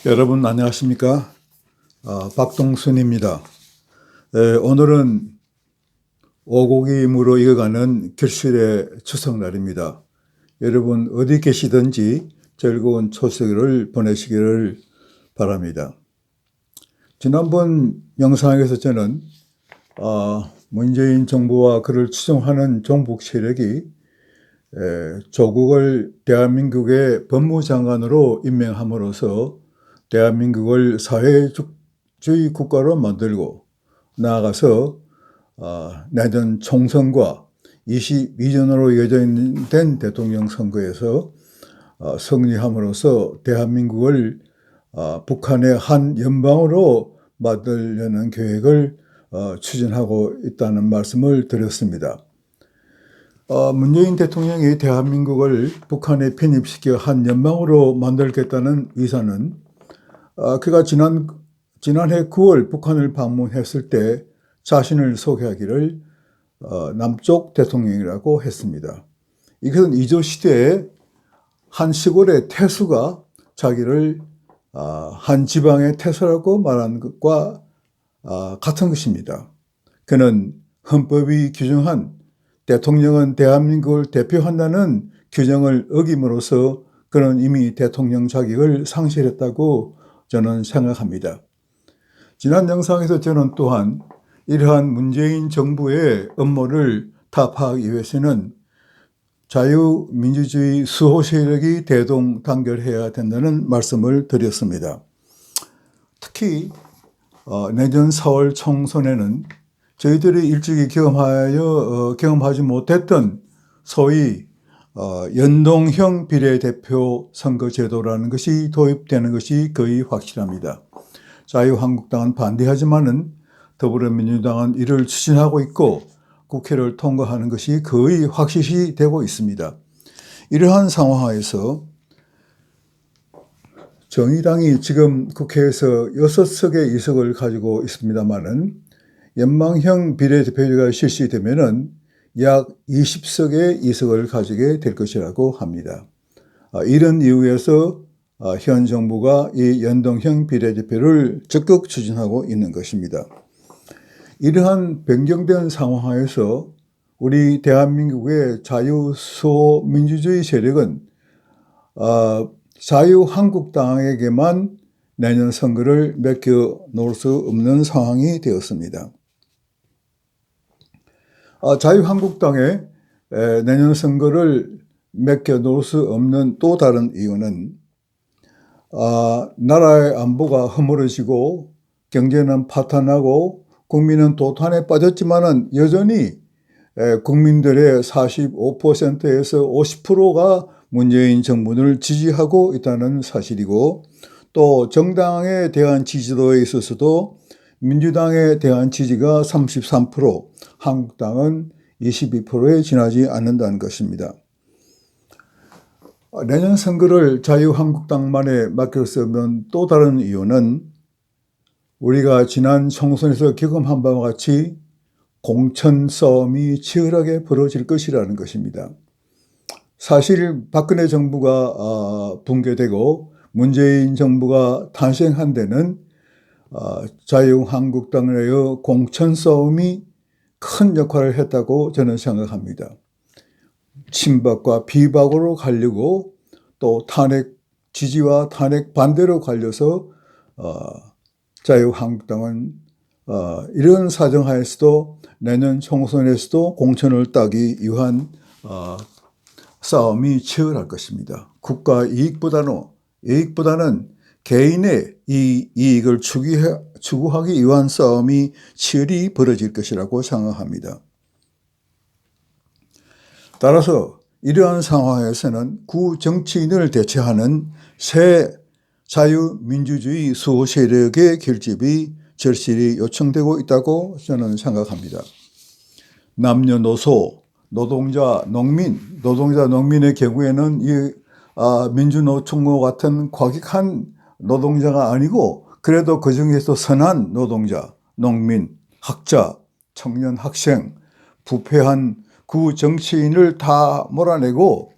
여러분 안녕하십니까? 박동순입니다. 오늘은 오곡임으로 이어가는 결실의 추석날입니다. 여러분 어디 계시든지 즐거운 추석을 보내시기를 바랍니다. 지난번 영상에서 저는 문재인 정부와 그를 추종하는 종북 세력이 조국을 대한민국의 법무장관으로 임명함으로써 대한민국을 사회주의 국가로 만들고 나아가서 내년 총선과 22년으로 예정된 대통령 선거에서 승리함으로써 대한민국을 북한의 한 연방으로 만들려는 계획을 추진하고 있다는 말씀을 드렸습니다. 문재인 대통령이 대한민국을 북한에 편입시켜 한 연방으로 만들겠다는 의사는 그가 지난해 9월 북한을 방문했을 때 자신을 소개하기를 남쪽 대통령이라고 했습니다. 이것은 이조 시대에 한 시골의 태수가 자기를 한 지방의 태수라고 말한 것과 같은 것입니다. 그는 헌법이 규정한 대통령은 대한민국을 대표한다는 규정을 어김으로써 그는 이미 대통령 자격을 상실했다고 저는 생각합니다. 지난 영상에서 저는 또한 이러한 문재인 정부의 업무를 타파하기 위해서는 자유민주주의 수호 세력이 대동단결해야 된다는 말씀을 드렸습니다. 특히 내년 4월 총선에는 저희들이 일찍이 경험하지 못했던 소위 연동형 비례대표 선거제도라는 것이 도입되는 것이 거의 확실합니다. 자유한국당은 반대하지만은 더불어민주당은 이를 추진하고 있고 국회를 통과하는 것이 거의 확실시 되고 있습니다. 이러한 상황에서 정의당이 지금 국회에서 6석의 의석을 가지고 있습니다만은 연방형 비례대표제가 실시되면은 약 20석의 의석을 가지게 될 것이라고 합니다. 이런 이유에서 현 정부가 이 연동형 비례대표를 적극 추진하고 있는 것입니다. 이러한 변경된 상황에서 우리 대한민국의 자유수호 민주주의 세력은 자유한국당에게만 내년 선거를 맡겨 놓을 수 없는 상황이 되었습니다. 자유한국당에 내년 선거를 맡겨 놓을 수 없는 또 다른 이유는 나라의 안보가 허물어지고 경제는 파탄나고 국민은 도탄에 빠졌지만은 여전히 국민들의 45%에서 50%가 문재인 정부를 지지하고 있다는 사실이고, 또 정당에 대한 지지도에 있어서도 민주당에 대한 지지가 33%, 한국당은 22%에 지나지 않는다는 것입니다. 내년 선거를 자유한국당만에 맡겼으면 또 다른 이유는 우리가 지난 총선에서 경험한 바와 같이 공천 싸움이 치열하게 벌어질 것이라는 것입니다. 사실 박근혜 정부가 붕괴되고 문재인 정부가 탄생한 데는 자유한국당의 공천 싸움이 큰 역할을 했다고 저는 생각합니다. 친박과 비박으로 갈리고 또 탄핵 지지와 탄핵 반대로 갈려서 자유한국당은 이런 사정하에서도 내년 총선에서도 공천을 따기 위한 싸움이 치열할 것입니다. 국가 이익보다는 개인의 이익을 추구하기 위한 싸움이 치열히 벌어질 것이라고 생각합니다. 따라서 이러한 상황에서는 구정치인을 대체하는 새 자유민주주의 수호 세력의 결집이 절실히 요청되고 있다고 저는 생각합니다. 남녀노소, 노동자, 농민의 경우에는 이 민주노총과 같은 과격한 노동자가 아니고 그래도 그 중에서 선한 노동자, 농민, 학자, 청년, 학생, 부패한 구정치인을 다 몰아내고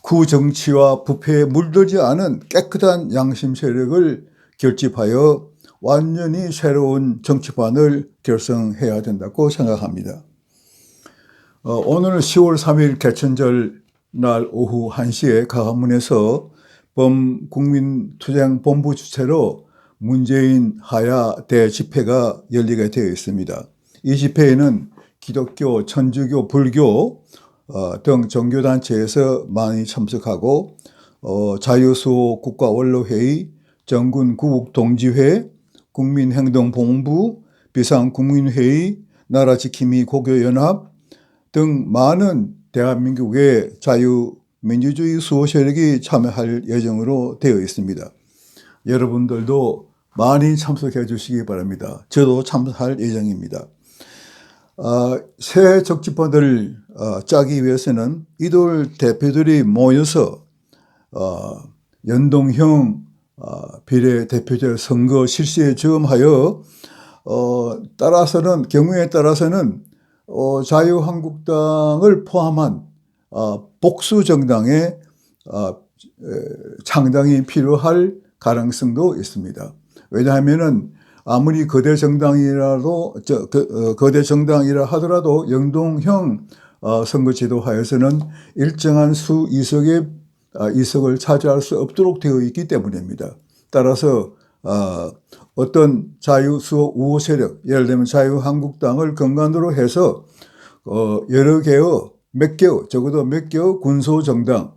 구정치와 부패에 물들지 않은 깨끗한 양심 세력을 결집하여 완전히 새로운 정치판을 결성해야 된다고 생각합니다. 오늘 10월 3일 개천절 날 오후 1시에 광화문에서 범국민투쟁본부 주최로 문재인 하야 대집회가 열리게 되어 있습니다. 이 집회에는 기독교, 천주교, 불교 등 종교단체에서 많이 참석하고 자유수호 국가원로회의, 정군구국동지회, 국민행동본부, 비상국민회의, 나라지킴이 고교연합 등 많은 대한민국의 자유민주주의 수호 세력이 참여할 예정으로 되어 있습니다. 여러분들도 많이 참석해 주시기 바랍니다. 저도 참석할 예정입니다. 새 적집판을 짜기 위해서는 이들 대표들이 모여서 연동형 비례대표제 선거 실시에 저음하여 경우에 따라서는 자유한국당을 포함한 복수 정당의 창당이 필요할 가능성도 있습니다. 왜냐하면은 아무리 거대 정당이라 하더라도 연동형 선거제도 하에서는 일정한 수 이석을 차지할 수 없도록 되어 있기 때문입니다. 따라서 어떤 자유수호 우호 세력, 예를 들면 자유한국당을 근간으로 해서 적어도 몇 개의 군소정당,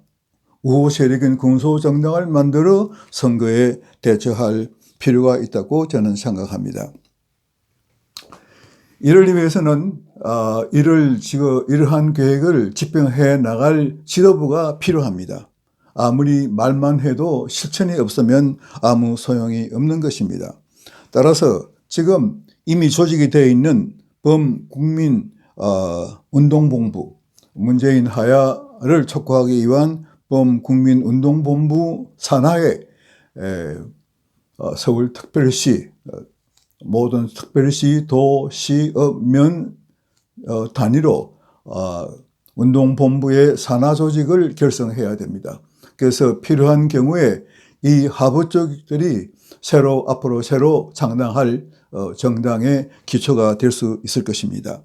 우호 세력인 군소정당을 만들어 선거에 대처할 필요가 있다고 저는 생각합니다. 이를 위해서는 이러한 계획을 집행해 나갈 지도부가 필요합니다. 아무리 말만 해도 실천이 없으면 아무 소용이 없는 것입니다. 따라서 지금 이미 조직이 되어 있는 범국민운동본부, 문재인 하야를 촉구하기 위한 범국민운동본부 산하에 서울특별시, 모든 특별시, 도시업 면 단위로 운동본부의 산하 조직을 결성해야 됩니다. 그래서 필요한 경우에 이 하부 쪽들이 앞으로 새로 창당할 정당의 기초가 될 수 있을 것입니다.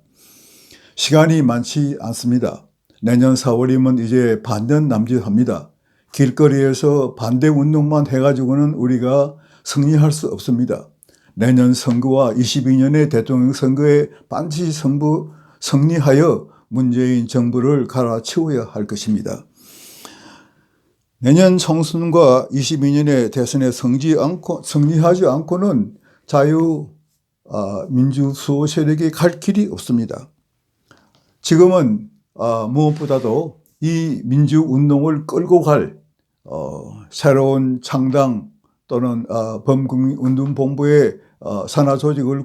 시간이 많지 않습니다. 내년 4월이면 이제 반년 남짓합니다. 길거리에서 반대 운동만 해가지고는 우리가 승리할 수 없습니다. 내년 선거와 22년의 대통령 선거에 반드시 승리하여 문재인 정부를 갈아치워야 할 것입니다. 내년 총선과 22년의 대선에 승리하지 않고는 민주수호 세력이 갈 길이 없습니다. 지금은 무엇보다도 이 민주운동을 끌고 갈 새로운 창당 또는 범국민운동본부의 산하 조직을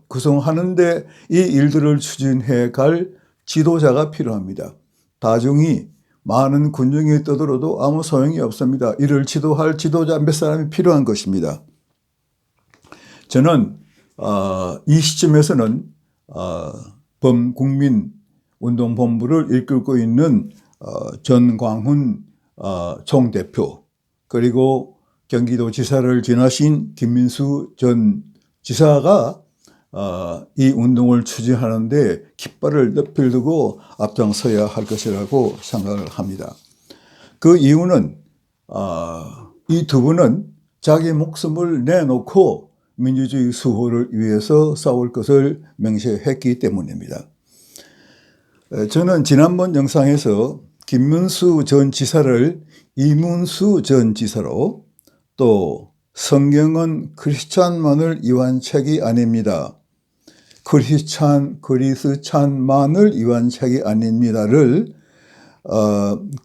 구성하는데 이 일들을 추진해 갈 지도자가 필요합니다. 다중이 많은 군중이 떠들어도 아무 소용이 없습니다. 이를 지도할 지도자 몇 사람이 필요한 것입니다. 저는 이 시점에서는 범국민운동본부를 이끌고 있는 전광훈 총대표, 그리고 경기도지사를 지나신 김민수 전 지사가 이 운동을 추진하는데 깃발을 높이 들고 앞장서야 할 것이라고 생각을 합니다. 그 이유는 이 두 분은 자기 목숨을 내놓고 민주주의 수호를 위해서 싸울 것을 명시했기 때문입니다. 저는 지난번 영상에서 김문수 전 지사를 이문수 전 지사로, 또 성경은 크리스찬만을 위한 책이 아닙니다. 크리스찬만을 위한 책이 아닙니다를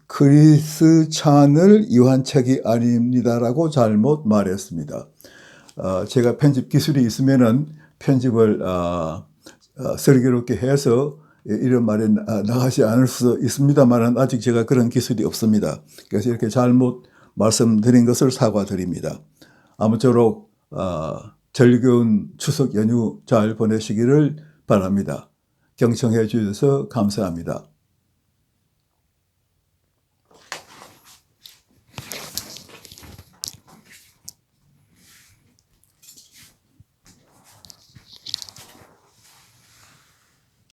크리스찬을 위한 책이 아닙니다라고 잘못 말했습니다. 제가 편집 기술이 있으면은 편집을 슬기롭게 해서 이런 말이 나가지 않을 수 있습니다만 아직 제가 그런 기술이 없습니다. 그래서 이렇게 잘못 말씀드린 것을 사과드립니다. 아무쪼록 즐거운 추석 연휴 잘 보내시기를 바랍니다. 경청해 주셔서 감사합니다.